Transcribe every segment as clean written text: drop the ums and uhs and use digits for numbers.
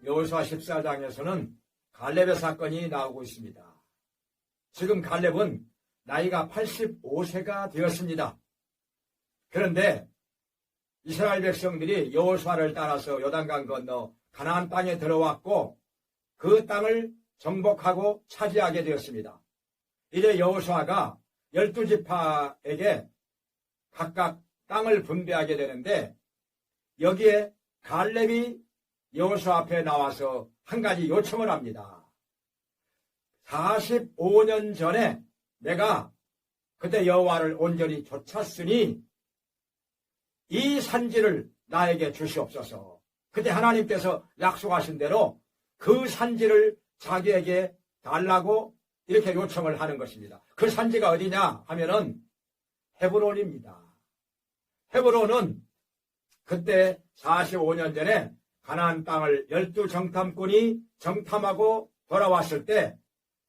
여호수아 14장에서는 갈렙의 사건이 나오고 있습니다. 지금 갈렙은 나이가 85세가 되었습니다. 그런데 이스라엘 백성들이 여호수아를 따라서 요단강 건너 가나안 땅에 들어왔고 그 땅을 정복하고 차지하게 되었습니다. 이제 여호수아가 12지파에게 각각 땅을 분배하게 되는데 여기에 갈렙이 여호수아 앞에 나와서 한 가지 요청을 합니다. 45년 전에 내가 그때 여호와를 온전히 좇았으니 이 산지를 나에게 주시옵소서. 그때 하나님께서 약속하신 대로 그 산지를 자기에게 달라고 이렇게 요청을 하는 것입니다. 그 산지가 어디냐 하면은 헤브론입니다. 헤브론은 그때 45년 전에 가나안 땅을 12정탐꾼이 정탐하고 돌아왔을 때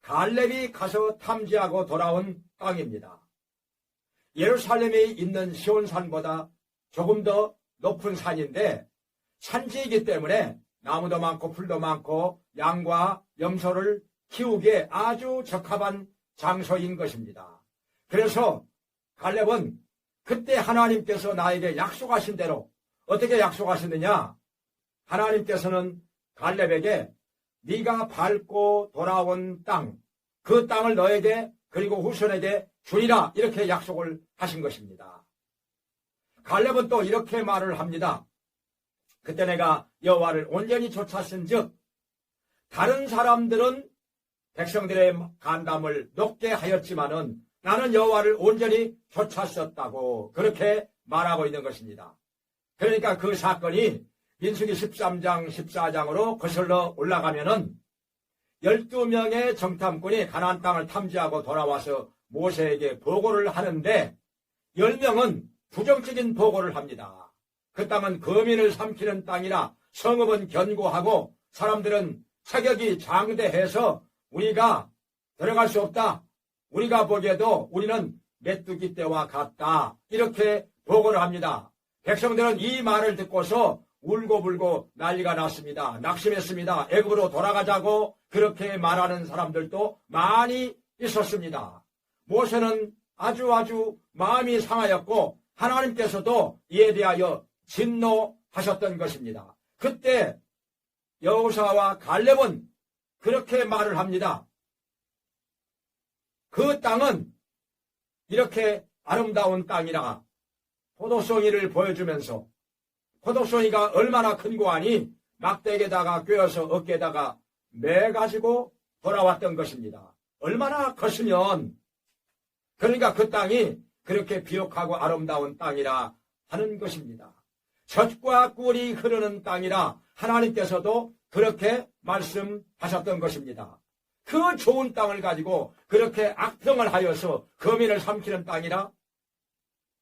갈렙이 가서 탐지하고 돌아온 땅입니다. 예루살렘에 있는 시온산보다 조금 더 높은 산인데 산지이기 때문에 나무도 많고 풀도 많고 양과 염소를 키우기에 아주 적합한 장소인 것입니다. 그래서 갈렙은 그때 하나님께서 나에게 약속하신 대로 어떻게 약속하셨느냐? 하나님께서는 갈렙에게 네가 밟고 돌아온 땅, 그 땅을 너에게 그리고 후손에게 주리라 이렇게 약속을 하신 것입니다. 갈렙은 또 이렇게 말을 합니다. 그때 내가 여호와를 온전히 좇았은즉 다른 사람들은 백성들의 간담을 높게 하였지만은 나는 여호와를 온전히 좇았었다고 그렇게 말하고 있는 것입니다. 그러니까 그 사건이 민수기 13장 14장으로 거슬러 올라가면은 12명의 정탐꾼이 가나안 땅을 탐지하고 돌아와서 모세에게 보고를 하는데 10명은 부정적인 보고를 합니다. 그 땅은 거민을 삼키는 땅이라 성읍은 견고하고 사람들은 체격이 장대해서 우리가 들어갈 수 없다. 우리가 보기에도 우리는 메뚜기 떼와 같다. 이렇게 보고를 합니다. 백성들은 이 말을 듣고서 울고불고 난리가 났습니다. 낙심했습니다. 애굽으로 돌아가자고 그렇게 말하는 사람들도 많이 있었습니다. 모세는 아주 마음이 상하였고 하나님께서도 이에 대하여 진노하셨던 것입니다. 그때 여호수아와 갈렙은 그렇게 말을 합니다. 그 땅은 이렇게 아름다운 땅이라 포도송이를 보여주면서 포도송이가 얼마나 큰 고하니 막대기에다가 꿰어서 어깨에다가 매가지고 돌아왔던 것입니다. 얼마나 컸으면 그러니까 그 땅이 그렇게 비옥하고 아름다운 땅이라 하는 것입니다. 젖과 꿀이 흐르는 땅이라 하나님께서도 그렇게 말씀하셨던 것입니다. 그 좋은 땅을 가지고 그렇게 악평을 하여서 거민을 삼키는 땅이라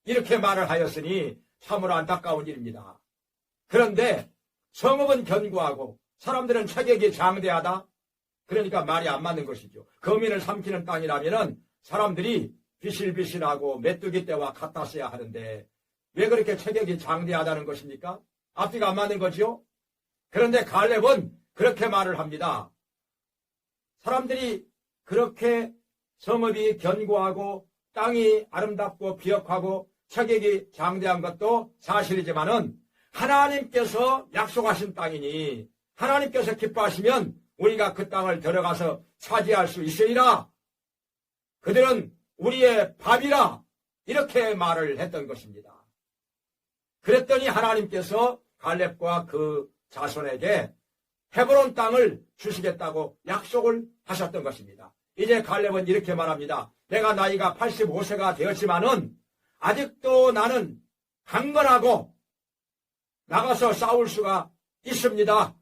이렇게 말을 하였으니 참으로 안타까운 일입니다. 그런데 성읍은 견고하고 사람들은 체격이 장대하다. 그러니까 말이 안 맞는 것이죠. 거민을 삼키는 땅이라면은 사람들이 비실비실하고 메뚜기 떼와 같았어야 하는데 왜 그렇게 체격이 장대하다는 것입니까? 앞뒤가 안 맞는 거죠. 그런데 갈렙은 그렇게 말을 합니다. 사람들이 그렇게 성읍이 견고하고 땅이 아름답고 비옥하고 체격이 장대한 것도 사실이지만은 하나님께서 약속하신 땅이니 하나님께서 기뻐하시면 우리가 그 땅을 들어가서 차지할 수 있으리라. 그들은 우리의 밥이라 이렇게 말을 했던 것입니다. 그랬더니 하나님께서 갈렙과 그 자손에게 헤브론 땅을 주시겠다고 약속을 하셨던 것입니다. 이제 갈렙은 이렇게 말합니다. 내가 나이가 85세가 되었지만은 아직도 나는 강건하고 나가서 싸울 수가 있습니다.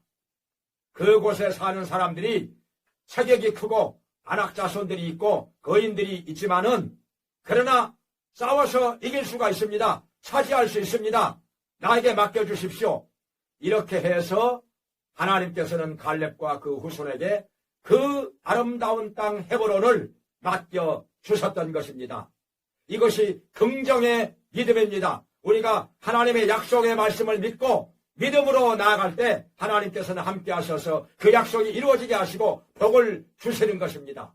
그곳에 사는 사람들이 체격이 크고 안악자손들이 있고 거인들이 있지만은 그러나 싸워서 이길 수가 있습니다. 차지할 수 있습니다. 나에게 맡겨주십시오. 이렇게 해서 하나님께서는 갈렙과 그 후손에게 그 아름다운 땅 헤브론을 맡겨주셨던 것입니다. 이것이 긍정의 믿음입니다. 우리가 하나님의 약속의 말씀을 믿고 믿음으로 나아갈 때 하나님께서는 함께 하셔서 그 약속이 이루어지게 하시고 복을 주시는 것입니다.